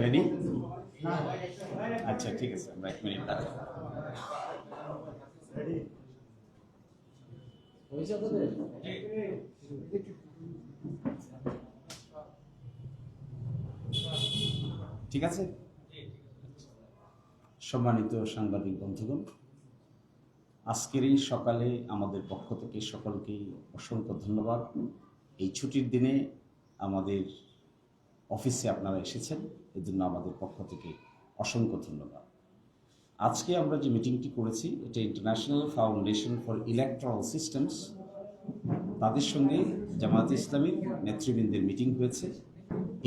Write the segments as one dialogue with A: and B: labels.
A: Ready? আচ্ছা ঠিক আছে, আমরা 1 মিনিট দাঁড়াই। ঠিক আছে। সম্মানিত সাংবাদিক বন্ধুগণ, আজকের এই সকালে আমাদের পক্ষ থেকে সকলকেই অসংখ্য ধন্যবাদ। এই ছুটির দিনে আমাদের অফিসে আপনারা এসেছেন, এর জন্য আমাদের পক্ষ থেকে অসংখ্য ধন্যবাদ। আজকে আমরা যে মিটিংটি করেছি এটা international foundation for electoral systems, তাদের সঙ্গে জামায়াতে ইসলামীর নেতৃবৃন্দের মিটিং হয়েছে।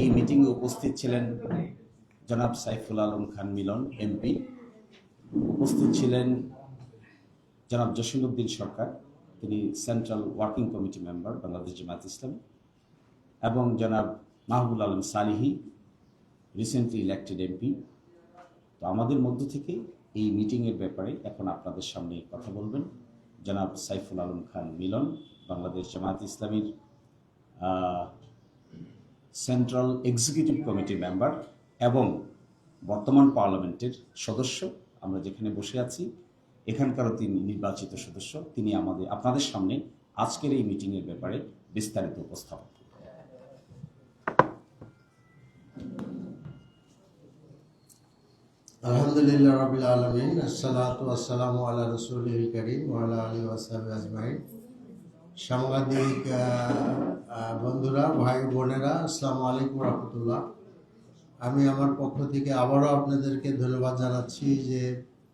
A: এই মিটিংয়ে উপস্থিত ছিলেন জনাব সাইফুল আলম খান মিলন এমপি, উপস্থিত ছিলেন জনাব জসিমউদ্দিন সরকার, তিনি central working committee member Bangladesh Jamaat-e-Islami, এবং জনাব Mahbubul Alam Salihi, recently elected MP. তো আমাদের মধ্য থেকে এই মিটিংয়ের ব্যাপারে এখন আপনাদের সামনে কথা বলবেন জনাব সাইফুল আলম খান মিলন, বাংলাদেশ জামায়াতে ইসলামীর সেন্ট্রাল এক্সিকিউটিভ কমিটির মেম্বার এবং বর্তমান পার্লামেন্টের সদস্য। আমরা যেখানে বসে আছি এখানকারও তিনি নির্বাচিত সদস্য। তিনি আপনাদের সামনে আজকের এই মিটিংয়ের ব্যাপারে বিস্তারিত উপস্থাপন করবেন।
B: আলহামদুলিল্লাহ রাব্বিল আলামিন, আসসালাতু ওয়াসসালামু আলা রাসূলিল কারীম ওয়া আলা আলিহি ওয়া সাহবিহি আজমাইন। সাংবাদিক বন্ধুরা, ভাই বোনেরা, আসসালামু আলাইকুম রাহমাতুল্লাহ। আমি আমার পক্ষ থেকে আবারও আপনাদেরকে ধন্যবাদ জানাচ্ছি যে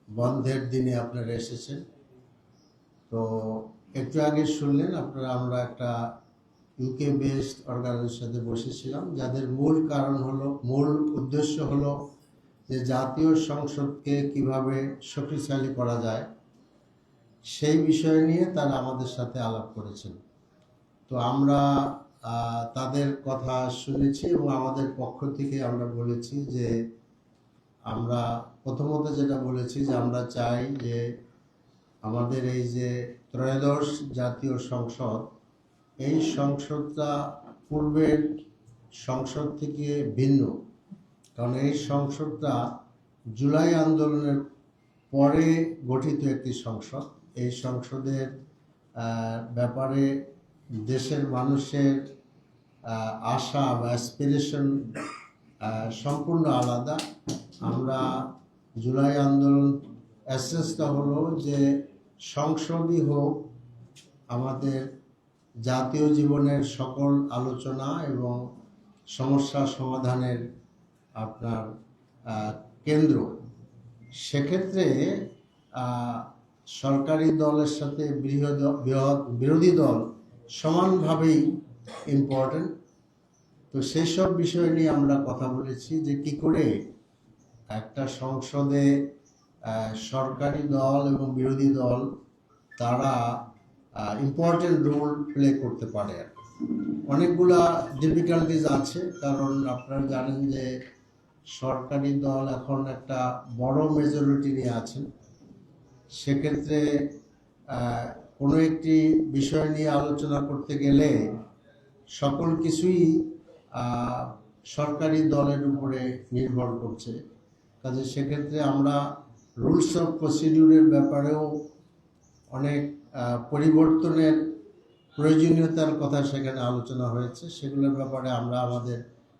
B: বন্ধের দিনে আপনারা এসেছেন। তো একটু আগে শুনলেন আপনারা, আমরা একটা ইউকে বেসড অর্গানাইজেশনের সাথে বসেছিলাম, যাদের মূল উদ্দেশ্য হলো যে জাতীয় সংসদকে কিভাবে শক্তিশালী করা যায় সেই বিষয় নিয়ে তারা আমাদের সাথে আলাপ করেছেন। তো আমরা তাদের কথা শুনেছি এবং আমাদের পক্ষ থেকে আমরা বলেছি যে আমরা প্রথমত যেটা বলেছি যে আমরা চাই যে আমাদের এই যে ত্রয়োদশ জাতীয় সংসদ, এই সংসদটা পূর্বের সংসদ থেকে ভিন্ন। কারণ এই সংসদটা জুলাই আন্দোলনের পরে গঠিত একটি সংসদ। এই সংসদের ব্যাপারে দেশের মানুষের আশা বা অ্যাসপিরেশন সম্পূর্ণ আলাদা। আমরা জুলাই আন্দোলন অ্যাসেসটা হলো যে সংসদই হোক আমাদের জাতীয় জীবনের সকল আলোচনা এবং সমস্যা সমাধানের আপনার কেন্দ্র। সেক্ষেত্রে সরকারি দলের সাথে বিরোধী দল সমানভাবেই ইম্পর্টেন্ট। তো সেই সব বিষয় নিয়ে আমরা কথা বলেছি যে কি করে একটা সংসদে সরকারি দল এবং বিরোধী দল তারা ইম্পর্টেন্ট রোল প্লে করতে পারে। অনেকগুলা ডিফিকাল্টিজ আছে, কারণ আপনারা জানেন যে সরকারি দল এখন একটা বড় মেজরিটি নিয়ে আছেন। সেক্ষেত্রে কোনো একটি বিষয় নিয়ে আলোচনা করতে গেলে সকল কিছুই সরকারি দলের উপরে নির্ভর করছে। কাজে সেক্ষেত্রে আমরা রুলস অফ প্রসিডিউরের ব্যাপারেও অনেক পরিবর্তনের প্রয়োজনীয়তার কথা সেখানে আলোচনা হয়েছে। সেগুলোর ব্যাপারে আমরা আমাদের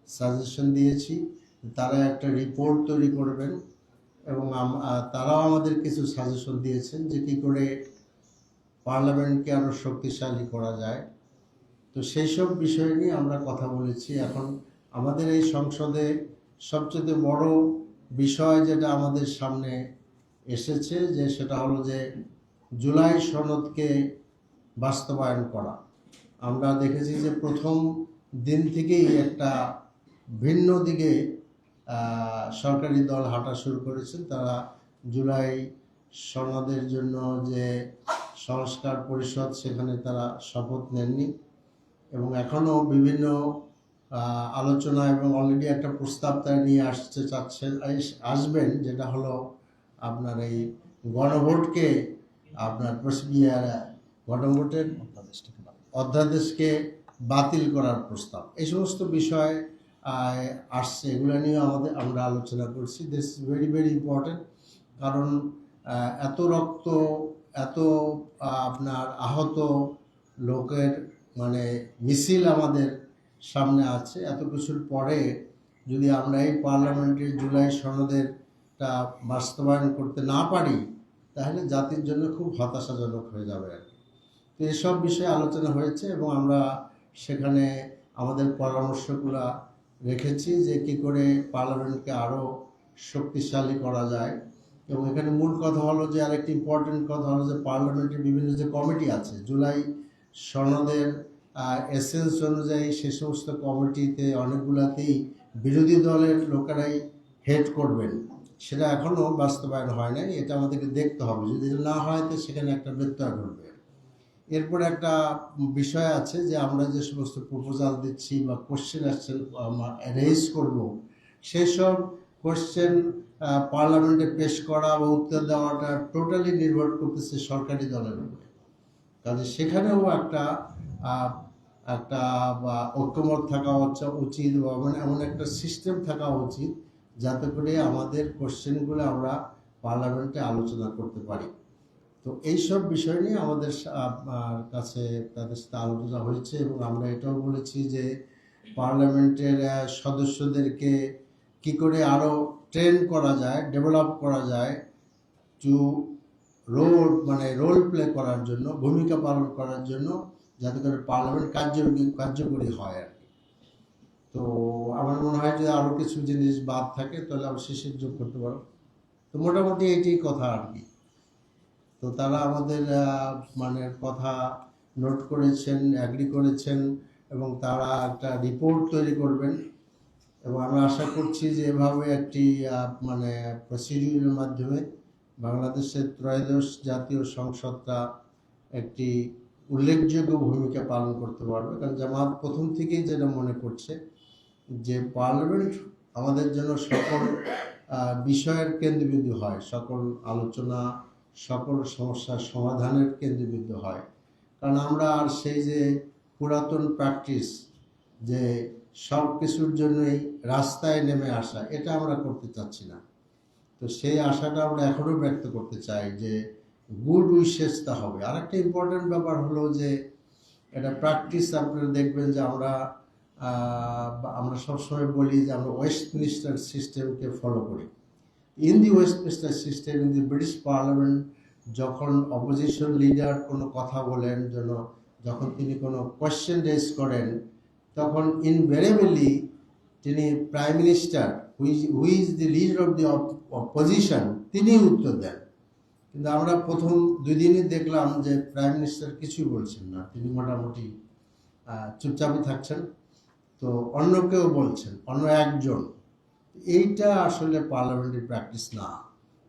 B: সাজেশন দিয়েছি। তারা একটা রিপোর্ট তৈরি করবেন এবং তারাও আমাদের কিছু সাজেশন দিয়েছেন যে কী করে পার্লামেন্টকে আরও শক্তিশালী করা যায়। তো সেই সব বিষয় নিয়ে আমরা কথা বলেছি। এখন আমাদের এই সংসদে সবচেয়ে বড় বিষয় যেটা আমাদের সামনে এসেছে যে সেটা হলো যে জুলাই সনদকে বাস্তবায়ন করা। আমরা দেখেছি যে প্রথম দিন থেকেই একটা ভিন্ন দিকে সরকারি দল হাঁটা শুরু করেছেন। তারা জুলাই সনদের জন্য যে সংস্কার পরিষদ সেখানে তারা শপথ নেননি এবং এখনও বিভিন্ন আলোচনা এবং অলরেডি একটা প্রস্তাব তারা নিয়ে আসবেন, যেটা হলো আপনার এই গণভোটকে আপনার গণভোটের অধ্যাদেশকে বাতিল করার প্রস্তাব, এই সমস্ত বিষয় আসছে। এগুলো নিয়ে আমরা আলোচনা করছি। This is very very important, কারণ এত রক্ত, এত আপনার আহত লোকের মানে মিছিল আমাদের সামনে আছে। এত কিছুর পরে যদি আমরা এই পার্লামেন্টের জুলাই সনদেরটা বাস্তবায়ন করতে না পারি, তাহলে জাতির জন্য খুব হতাশাজনক হয়ে যাবে আর কি। তো এসব বিষয়ে আলোচনা হয়েছে এবং আমরা সেখানে আমাদের পরামর্শগুলো রেখেছি যে কী করে পার্লামেন্টকে আরও শক্তিশালী করা যায়। এবং এখানে মূল কথা হলো যে আরেকটি ইম্পর্টেন্ট কথা হলো যে পার্লামেন্টের বিভিন্ন যে কমিটি আছে, জুলাই সনদের এসেন্স অনুযায়ী সে সমস্ত কমিটিতে অনেকগুলাতেই বিরোধী দলের লোকেরাই হেড করবেন। সেটা এখনও বাস্তবায়ন হয় নাই, এটা আমাদেরকে দেখতে হবে। যদি এটা না হয় তো সেখানে একটা ব্যত্যয় ঘটবে। এরপর একটা বিষয় আছে যে আমরা যে সমস্ত প্রপোজাল দিচ্ছি বা কোশ্চেন রেজ করব, সেসব কোশ্চেন পার্লামেন্টে পেশ করা বা উত্তর দেওয়াটা টোটালি নির্ভর করতেছে সরকারি দলের উপরে। কাজে সেখানেও একটা একটা বা ঐক্যমত থাকা উচিত বা এমন একটা সিস্টেম থাকা উচিত যাতে করে আমাদের কোশ্চেনগুলো আমরা পার্লামেন্টে আলোচনা করতে পারি। তো এইসব বিষয় নিয়ে আমাদের কাছে তাদের সাথে আলোচনা হয়েছে এবং আমরা এটাও বলেছি যে পার্লামেন্টের সদস্যদেরকে কি করে আরও ট্রেন করা যায়, ডেভেলপ করা যায়, টু রোল প্লে করার জন্য, ভূমিকা পালন করার জন্য, যাতে করে পার্লামেন্ট কার্যকরী হয় আর কি। তো আমার মনে হয় যে আরও কিছু জিনিস বাদ থাকে তাহলে আবার শেষে যোগ করতে পারো। তো মোটামুটি এইটাই কথা আর কি। তো তারা আমাদের কথা নোট করেছেন, অ্যাগ্রি করেছেন এবং তারা একটা রিপোর্ট তৈরি করবেন এবং আমরা আশা করছি যে এভাবে একটি প্রসিডিউরের মাধ্যমে বাংলাদেশের ত্রয়োদশ জাতীয় সংসদটা একটি উল্লেখযোগ্য ভূমিকা পালন করতে পারবে। কারণ জামাত প্রথম থেকেই যেটা মনে করছে যে পার্লামেন্ট আমাদের জন্য সকল বিষয়ের কেন্দ্রবিন্দু হয়, সকল আলোচনা, সকল সমস্যার সমাধানের কেন্দ্রবিন্দু হয়। কারণ আমরা আর সেই যে পুরাতন প্র্যাকটিস যে সব কিছুর জন্যই রাস্তায় নেমে আসা, এটা আমরা করতে চাচ্ছি না। তো সেই আশাটা আমরা এখনও ব্যক্ত করতে চাই যে গুড উইশেসটা হবে। আরেকটা ইম্পর্টেন্ট ব্যাপার হলো যে এটা প্র্যাকটিস আপনারা দেখবেন যে আমরা সবসময় বলি যে আমরা ওয়েস্টমিনিস্টার সিস্টেমকে ফলো করি। In the Westminster system, in the British parliament, যখন অপোজিশন লিডার কোনো কথা বলেন, যখন তিনি কোনো কোয়েশ্চেন রেজ করেন, তখন ইনভেরিয়েবলি তিনি prime minister who is the leader of the opposition, তিনি উত্তর দেন। কিন্তু আমরা প্রথম 2 দিনই দেখলাম যে প্রাইম মিনিস্টার কিছুই বলছেন না, তিনি মোটামুটি চুপচাপই থাকছেন। তো অন্য কেউ বলছেন, অন্য একজন। এইটা আসলে পার্লামেন্টারি প্র্যাকটিস না।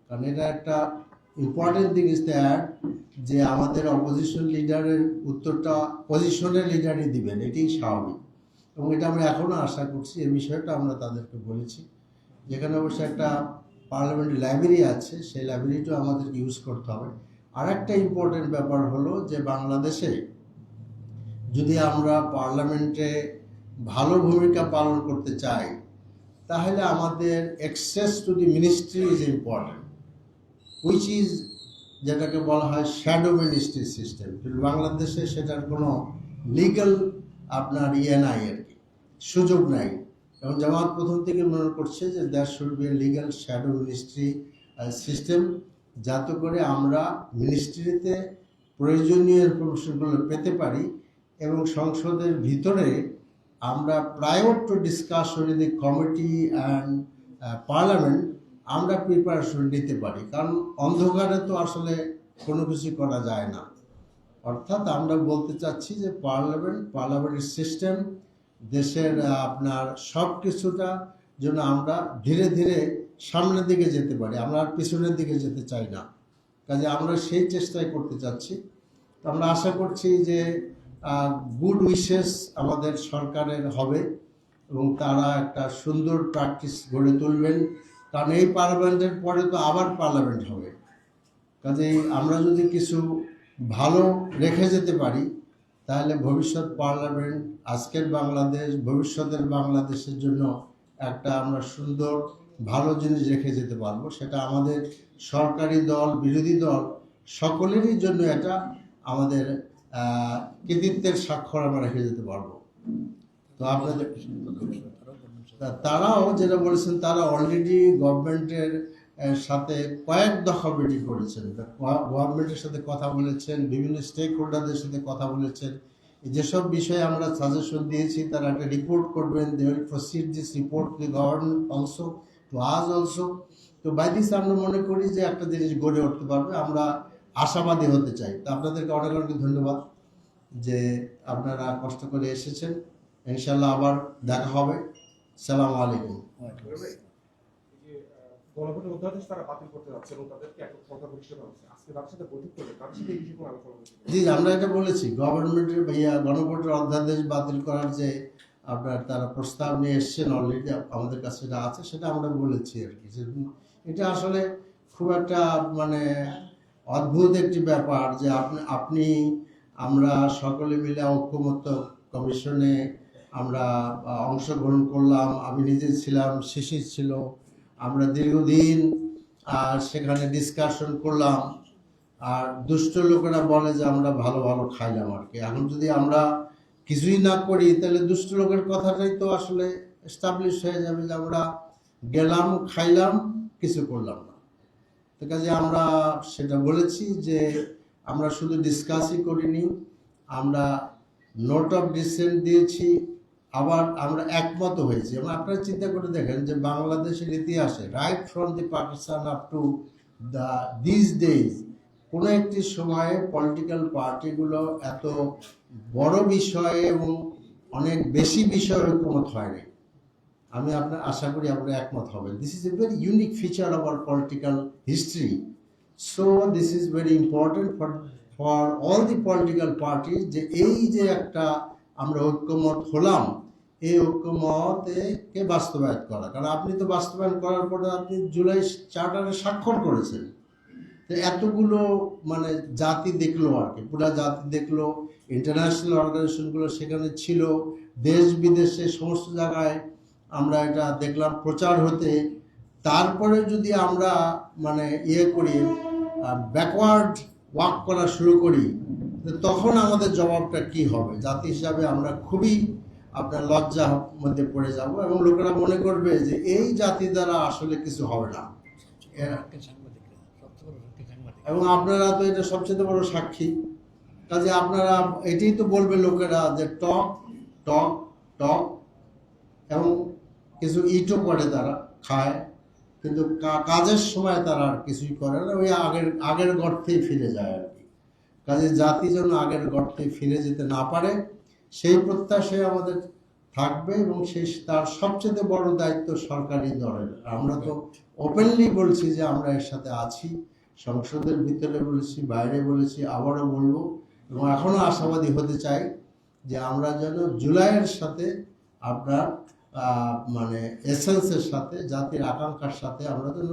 B: কারণ এটা একটা ইম্পর্টেন্ট থিং ইজ দ্যাট যে আমাদের অপোজিশন লিডারের উত্তরটা পজিশনের লিডারই দিবেন, এটাই স্বাভাবিক। এবং এটা আমরা এখনও আশা করছি। এই বিষয়টা আমরা তাদেরকে বলেছি। যেখানে অবশ্যই একটা পার্লামেন্টারি লাইব্রেরি আছে, সেই লাইব্রেরিটাও আমাদেরকে ইউজ করতে হবে। আর একটা ইম্পর্টেন্ট ব্যাপার হলো যে বাংলাদেশে যদি আমরা পার্লামেন্টে ভালো ভূমিকা পালন করতে চাই, তাহলে আমাদের access to the ministry is important, which is যেটাকে বলা হয় শ্যাডো মিনিস্ট্রি সিস্টেম। কিন্তু বাংলাদেশে সেটার কোনো লিগ্যাল নাই আর কি, সুযোগ নাই। এবং জামাত প্রথম থেকে মনে করছে যে that should B A legal shadow ministry system, যাতে করে আমরা মিনিস্ট্রিতে প্রয়োজনীয় ইনফরমেশনগুলো পেতে পারি এবং সংসদের ভিতরে আমরা prior to discussion in the committee and parliament আমরা প্রিপারেশন নিতে পারি। কারণ অন্ধকারে তো আসলে কোনো কিছু করা যায় না। অর্থাৎ আমরা বলতে চাচ্ছি যে পার্লামেন্টারি সিস্টেম দেশের সব কিছুটা যেন আমরা ধীরে ধীরে সামনের দিকে যেতে পারি, আমরা আর পিছনের দিকে যেতে চাই না। কাজে আমরা সেই চেষ্টাই করতে চাচ্ছি। তো আমরা আশা করছি যে গুড উইশেস আমাদের সরকারের হবে এবং তারা একটা সুন্দর প্র্যাকটিস গড়ে তুলবেন। কারণ এই পার্লামেন্টের পরে তো আবার পার্লামেন্ট হবে, কাজেই আমরা যদি কিছু ভালো রেখে যেতে পারি তাহলে ভবিষ্যৎ পার্লামেন্ট, আজকের বাংলাদেশ, ভবিষ্যতের বাংলাদেশের জন্য একটা আমরা সুন্দর ভালো জিনিস রেখে যেতে পারবো। সেটা আমাদের সরকারি দল, বিরোধী দল সকলেরই জন্য এটা আমাদের কৃতিত্বের স্বাক্ষর আমরা রেখে যেতে পারবো। তো আপনাদের তারাও যেটা বলেছেন, তারা অলরেডি গভর্নমেন্টের সাথে কয়েক দফা মিটিং করেছেন, গভর্নমেন্টের সাথে কথা বলেছেন, বিভিন্ন স্টেক হোল্ডারদের সাথে কথা বলেছেন। যেসব বিষয়ে আমরা সাজেশন দিয়েছি তারা একটা রিপোর্ট করবেন, they will proceed this report to the government also, to us also. তো বাই দিস আমরা মনে করি যে একটা জিনিস গড়ে উঠতে পারবে, আমরা আশাবাদী হতে চাই। তো আপনাদেরকে অনেক অনেক ধন্যবাদ যে আপনারা কষ্ট করে এসেছেন। ইনশাল্লাহ আবার দেখা হবে। সালাম আলাইকুম।
C: গণভোটের অধ্যাদেশ তারা বাতিল করতে যাচ্ছে এবং তাদেরকে একটা সংখ্যাগরিষ্ঠ করা হচ্ছে। আজকে তাদের সাথে বৈঠক করলে তাদের সাথে এই বিষয়ে কোনো আলোচনা হয়েছে?
B: জি, আমরা এটা বলেছি, গভর্নমেন্টের গণভোটের অধ্যাদেশ বাতিল করার যে আপনার তারা প্রস্তাব নিয়ে এসছেন, অলরেডি আমাদের কাছে যেটা আছে সেটা আমরা বলেছি আর কি। এটা আসলে খুব একটা মানে অদ্ভুত একটি ব্যাপার যে আপনি আমরা সকলে মিলে ঐক্যমত্য কমিশনে আমরা অংশগ্রহণ করলাম, আমি নিজে ছিলাম, শিশির ছিল, আমরা দীর্ঘদিন সেখানে ডিসকাশন করলাম। আর দুষ্ট লোকেরা বলে যে আমরা ভালো ভালো খাইলাম আর কি। এখন যদি আমরা কিছুই না করি তাহলে দুষ্ট লোকের কথাটাই তো আসলে এস্টাবলিশ হয়ে যাবে যে আমরা গেলাম, খাইলাম, কিছু করলাম না। তো কাজে আমরা সেটা বলেছি যে আমরা শুধু ডিসকাসই করিনি, আমরা নোট অফ ডিসেন্ট দিয়েছি, আবার আমরা একমত হয়েছি। এবং আপনারা চিন্তা করে দেখেন যে বাংলাদেশের ইতিহাসে right from the Pakistan up to this days কোনো একটি সময়ে পলিটিক্যাল পার্টিগুলো এত বড় বিষয়ে এবং অনেক বেশি বিষয়ে ঐক্যমত হয়নি। আমি আপনার আশা করি আপনারা একমত হবেন। This is a very unique feature of our political history. So this is very important for all the political party যে এই যে একটা আমরা ঐক্যমত হলাম, এই ঐক্যমতকে বাস্তবায়ন করা। কারণ আপনি তো বাস্তবায়ন করার পরে আপনি জুলাই চার্টারে স্বাক্ষর করেছেন। তো এতগুলো মানে জাতি দেখলো আর কি, পুরা জাতি দেখলো, ইন্টারন্যাশনাল অর্গানাইজেশনগুলো সেখানে ছিল, দেশ বিদেশে সমস্ত জায়গায় আমরা এটা দেখলাম প্রচার হতে। তারপরে যদি আমরা মানে করি, ব্যাকওয়ার্ড ওয়াক করা শুরু করি, তখন আমাদের জবাবটা কি হবে? জাতি হিসাবে আমরা খুবই আপনার লজ্জার মধ্যে পড়ে যাব এবং লোকেরা মনে করবে যে এই জাতি দ্বারা আসলে কিছু হবে না। এবং আপনারা তো এটা সবচেয়ে বড় সাক্ষী। কাজে আপনারা এটাই তো বলবে লোকেরা যে টক টক টক, এবং কিছু ইটও করে, তারা খায়, কিন্তু কাজের সময় তারা আর কিছুই করে না, ওই আগের গর্তেই ফিরে যায় আর কি। কাজে জাতি যেন আগের গর্তে ফিরে যেতে না পারে সেই প্রত্যাশায় আমাদের থাকবে, এবং সেই তার সবচেয়ে বড় দায়িত্ব সরকারি দলের। আমরা তো ওপেনলি বলছি যে আমরা এর সাথে আছি, সংসদের ভিতরে বলেছি, বাইরে বলেছি, আবারও বলবো, এবং এখনও আশাবাদী হতে চাই যে আমরা যেন জুলাইয়ের সাথে আপনার মানে এসেন্সের সাথে, জাতির আকাঙ্ক্ষার সাথে আমরা যেন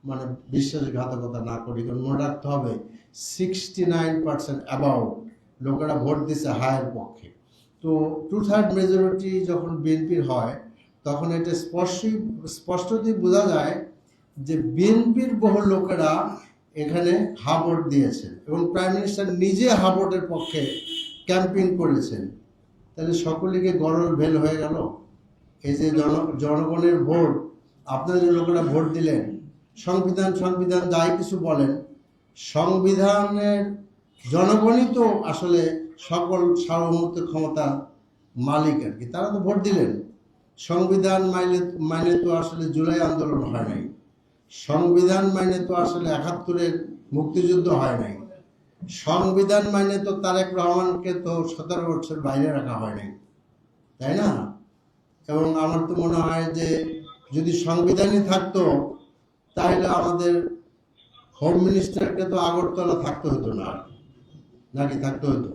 B: মানে বিশ্বাসঘাতকতা না করি। কারণ মনে রাখতে হবে 69% অ্যাবাউট লোকেরা ভোট দিচ্ছে হায়ের পক্ষে। তো 2/3 মেজরিটি যখন বিএনপির হয় তখন এটা স্পষ্টতই বোঝা যায় যে বিএনপির বহু লোকেরা এখানে হা ভোট দিয়েছেন এবং প্রাইম মিনিস্টার নিজে হা ভোটের পক্ষে ক্যাম্পেইন করেছেন। তাহলে সকলেকে গরল ভেল হয়ে গেল। এই যে জনগণের ভোট, আপনারা যে লোকেরা ভোট দিলেন, সংবিধান যাই কিছু বলেন, সংবিধানের জনগণই তো আসলে সকল সার্বভৌমত্ব ক্ষমতার মালিক আর কি। তারা তো ভোট দিলেন। সংবিধান মাইনে তো আসলে জুলাই আন্দোলন হয় নাই, সংবিধান মাইনে তো আসলে ৭১-এর মুক্তিযুদ্ধ হয় নাই, সংবিধান মাইনে তো তারেক রহমানকে তো ১৭ বছর বাইরে রাখা হয় নাই, তাই না? এবং আমার তো মনে হয় যে যদি সংবিধানই থাকতো তাহলে আমাদের হোম মিনিস্টারকে তো আগরতলা থাকতে হতো না, নাকি থাকতে হতো?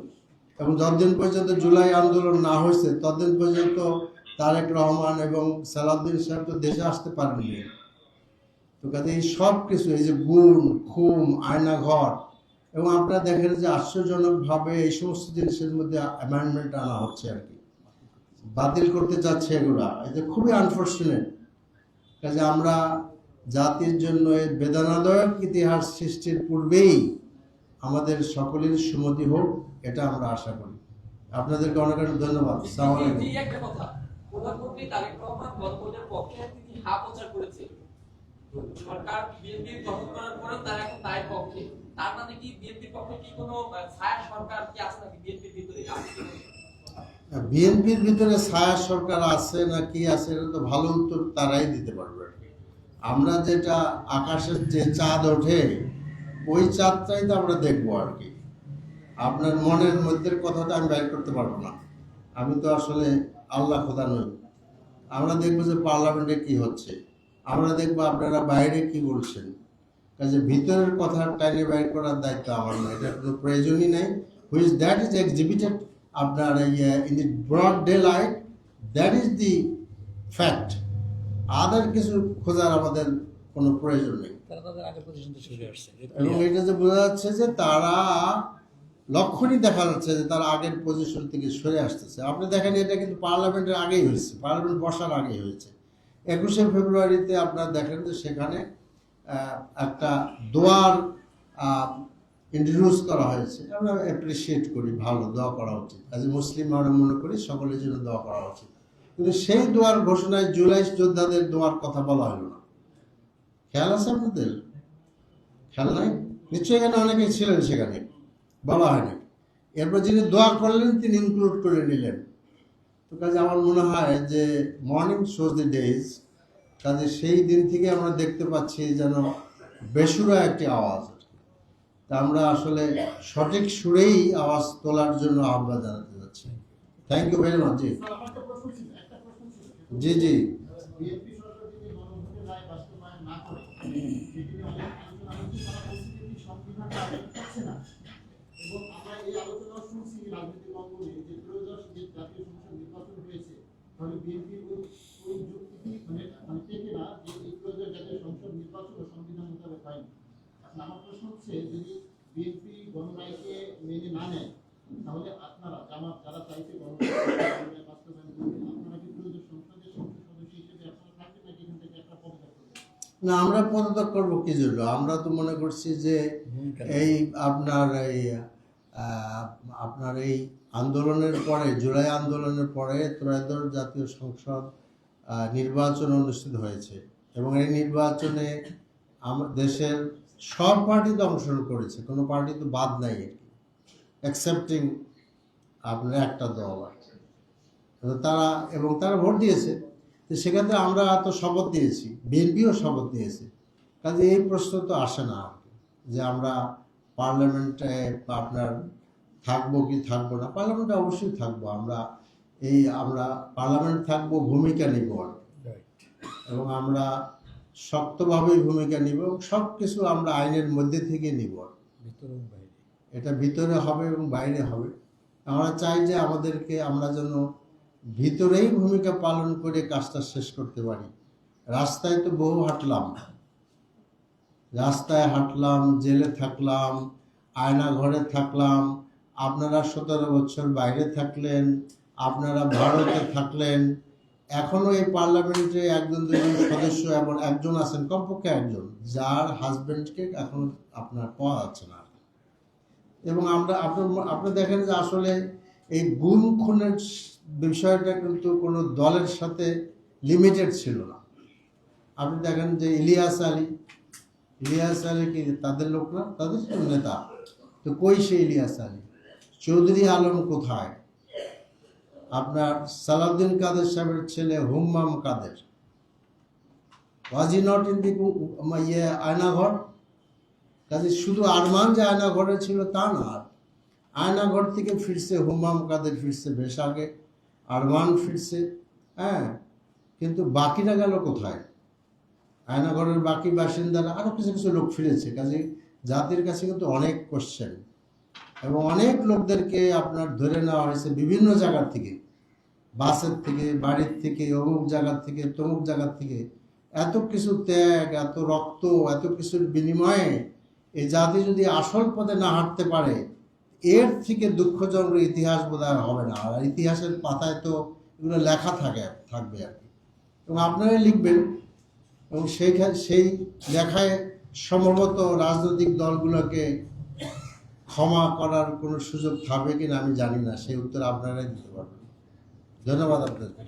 B: এবং যতদিন পর্যন্ত জুলাই আন্দোলন না হয়েছে ততদিন পর্যন্ত তারেক রহমান এবং সালাউদ্দিন সাহেব তো দেশে আসতে পারেননি। তো তো কাজে এই সব কিছু, এই যে গুণ খুম আয়নাঘর, এবং আপনারা দেখেন যে আশ্চর্যজনকভাবে এই সমস্ত জিনিসের মধ্যে অ্যামেন্ডমেন্ট আনা হচ্ছে আর কি, বাতিল করতে চাচ্ছে এগুলা। এটা খুবই আনফর্চুনেট। কাজে আমরা জাতির জন্য এই বেদনাদায়ক ইতিহাস সৃষ্টির পূর্বেই আমাদের সকলের সুমতি হোক, এটা আমরা আশা করি। আপনাদেরকে অনেক অনেক ধন্যবাদ। আসসালামু আলাইকুম।
D: জি, একটা কথা, প্রধানমন্ত্রী তারেক রহমান গণভোটের পক্ষে তিনি হা প্রচার করেছে, সরকার বিএনপি গঠন করার পরেও তারা এখন তার পক্ষে। তার মানে কি বিএনপির পক্ষে কি কোনো ছায়া সরকার কি আছে নাকি বিএনপির ভিতরে? আপনি কি বলেন?
B: বিএনপির ভিতরে ছায়া সরকার আছে না কি আছে, এটা তো ভালো উত্তর তারাই দিতে পারবে আর কি। আমরা যেটা আকাশের যে চাঁদ ওঠে ওই চাঁদটাই তো আমরা দেখবো আর কি। আপনার মনের মধ্যের কথাটা আমি বাইর করতে পারবো না, আমি তো আসলে আল্লাহ খোদা নই। আমরা দেখবো যে পার্লামেন্টে কি হচ্ছে, আমরা দেখবো আপনারা বাইরে কি বলছেন। কাজে ভিতরের কথা টাইনে বাইর করার দায়িত্ব আমার নয়, এটা কোনো প্রয়োজনই নেই। হুইচ দ্যাট ইজ এক্সিবিটেড আপনার in the broad daylight, that is the fact. Other কিছু খোঁজার আমাদের কোনো প্রয়োজন নেই।
E: তারা তাদের আগের পজিশন থেকে সরে আসছে।
B: এবং এটা যে বোঝা যাচ্ছে যে তারা লক্ষণই দেখা যাচ্ছে যে তারা আগের পজিশন থেকে সরে আসতেছে। আপনি দেখেন এটা কিন্তু পার্লামেন্টের আগেই হয়েছে, পার্লামেন্ট বসার আগেই হয়েছে। 21শে ফেব্রুয়ারিতে আপনারা দেখেন যে সেখানে একটা দোয়ার ইন্ট্রোডিউস করা হয়েছে। আমরা অ্যাপ্রিসিয়েট করি, ভালো, দোয়া করা উচিত। আজ মুসলিম আমরা মনে করি সকলের জন্য দোয়া করা উচিত, কিন্তু সেই দোয়ার ঘোষণায় জুলাই যোদ্ধাদের দোয়ার কথা বলা হলো না। খেয়াল আছে আপনাদের? খেয়াল নাই নিশ্চয়ই, এখানে অনেকেই ছিলেন, সেখানে বলা হয়নি। এরপর যিনি দোয়া করলেন তিনি ইনক্লুড করে নিলেন। তো কাজে আমার মনে হয় যে মর্নিং শোজ দি ডেজ, কাজে সেই দিন থেকে আমরা দেখতে পাচ্ছি যেন বেসুরা একটি আওয়াজ। তা আমরা আসলে সঠিক সুরেই আওয়াজ তোলার জন্য আহ্বান জানাতে যাচ্ছি। Thank you very much. জি জি জি।
F: বিএনপি সরকার যদি গণভোটের রায় বাস্তবায়ন না করে, বিভিন্ন আলোচনা হচ্ছে, তারা বলছে যে সংবিধানটা আবেদন করছে না। এবং আমরা এই আলোচনা শুনছি রাজনৈতিক অঙ্গনে যে ত্রয়োদশ যে জাতীয় সংসদ নির্বাচন হয়েছে, তাহলে বিএনপির ওই যুক্তি মানে টেকে না যে এই ত্রয়োদশ জাতীয় সংসদ নির্বাচন ও সংবিধান মোতাবেক হয়নি। এখন আমার প্রশ্ন হচ্ছে, যদি বিএনপি গণরায়কে মেনে না নেয়, তাহলে আপনারা জামাত যারা চাইছে গণরায় বাস্তবায়ন করবে, আপনারা কি ত্রয়োদশ সংসদের সংসদ সদস্য হিসেবে আপনারা থাকবেন নাকি এখান থেকে একটা পদত্যাগ করবেন?
B: না, আমরা পদত্যাগ করবো কি জন্য? আমরা তো মনে করছি যে এই আপনার এই আন্দোলনের পরে, জুলাই আন্দোলনের পরে ত্রয়োদশ জাতীয় সংসদ নির্বাচন অনুষ্ঠিত হয়েছে, এবং এই নির্বাচনে দেশের সব পার্টি তো অংশগ্রহণ করেছে, কোনো পার্টি তো বাদ নাই আর কি, অ্যাকসেপ্টিং আপনার একটা দল আছে। তারা ভোট দিয়েছে। তো সেক্ষেত্রে আমরা তো শপথ দিয়েছি, বিএনপিও শপথ দিয়েছে। কাজে এই প্রশ্ন তো আসে না যে আমরা পার্লামেন্টে আপনার থাকবো কি থাকবো না। পার্লামেন্টে অবশ্যই থাকবো আমরা, আমরা পার্লামেন্ট থাকবো, ভূমিকা নিব এবং আমরা শক্তভাবেই ভূমিকা নিব, এবং সব কিছু আমরা আইনের মধ্যে থেকে নিব। এটা ভিতরে হবে এবং বাইরে হবে। আমরা চাই যে আমরা যেন ভিতরেই ভূমিকা পালন করে কাজটা শেষ করতে পারি। রাস্তায় তো বহু হাঁটলাম, জেলে থাকলাম, আয়না ঘরে থাকলাম, আপনারা 17 বছর বাইরে থাকলেন, আপনারা ভারতে থাকলেন, এখনো এই পার্লামেন্টে একজন দুজন সদস্য এবং একজন আছেন, কমপক্ষে একজন, যার হাজবেন্ডকে এখন আপনার পাওয়া যাচ্ছে না। এবং আপনি দেখেন যে আসলে এই গুম খুনের বিষয়টা কিন্তু কোনো দলের সাথে লিমিটেড ছিল না। আপনি দেখেন যে ইলিয়াস আলী কি তাদের লোক না? তাদের নেতা তো কই সে ইলিয়াস আলী? চৌধুরী আলম কোথায়? আপনার সালাউদ্দিন কাদের সাহেবের ছেলে হুম্মাম কাদের, ওয়াজ he not in the Aynaghor? কাজে শুধু আরমান যে আয়নাঘরে ছিল তা না, আয়নাঘর থেকে ফিরছে হুম্মাম কাদের, ফিরছে বেশ আগে, আরমান ফিরছে, হ্যাঁ, কিন্তু বাকিরা গেল কোথায়? আয়নাঘরের বাকি বাসিন্দারা, আরও কিছু কিছু লোক ফিরেছে। কাজে জাতির কাছে কিন্তু অনেক কোশ্চেন, এবং অনেক লোকদেরকে আপনার ধরে নেওয়া হয়েছে বিভিন্ন জায়গার থেকে, বাসের থেকে, বাড়ির থেকে, অমুক জায়গার থেকে, তমুক জায়গার থেকে। এত কিছু ত্যাগ, এত রক্ত, এত কিছুর বিনিময়ে এই জাতি যদি আসল পথে না হাঁটতে পারে, এর থেকে দুঃখজনক ইতিহাস বোধহয় হবে না। আর ইতিহাসের পাতায় তো এগুলো লেখা থাকবে আর কি, এবং আপনারাই লিখবেন। এবং সেই লেখায় সম্ভবত রাজনৈতিক দলগুলোকে ক্ষমা করার কোনো সুযোগ থাকবে কিনা আমি জানি না, সেই উত্তর আপনারাই দিতে পারবেন। ধন্যবাদ আপনাদেরকে।